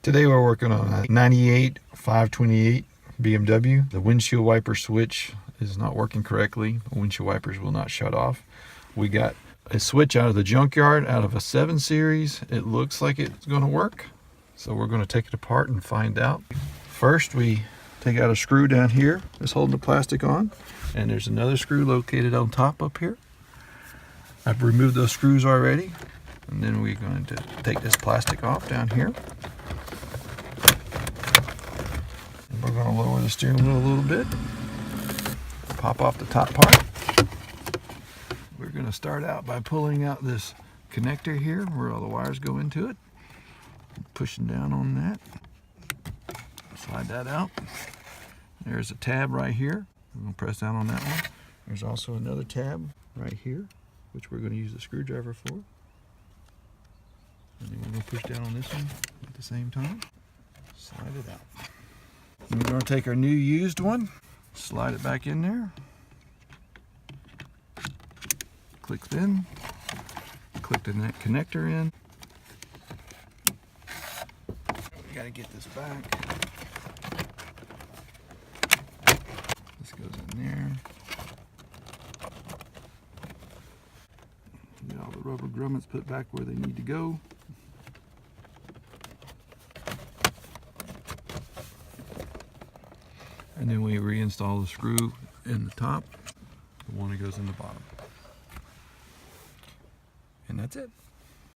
Today we're working on a 98 528 BMW. The windshield wiper switch is not working correctly. The windshield wipers will not shut off. We got a switch out of the junkyard, out of a 7 series. It looks like it's going to work. So we're going to take it apart and find out. First we take out a screw down here that's holding the plastic on. And there's another screw located on top up here. I've removed those screws already. And then we're going to take this plastic off down here. And we're going to lower the steering wheel a little bit. Pop off the top part. We're going to start out by pulling out this connector here where all the wires go into it. Pushing down on that. Slide that out. There's a tab right here. We're going to press down on that one. There's also another tab right here, which we're going to use the screwdriver for. And then we're going to push down on this one at the same time. Slide it out. And we're going to take our new used one, slide it back in there. Click in. Click the connector in. We got to get this back. This goes in there. Get all the rubber grommets put back where they need to go. And then we reinstall the screw in the top, the one that goes in the bottom. And that's it.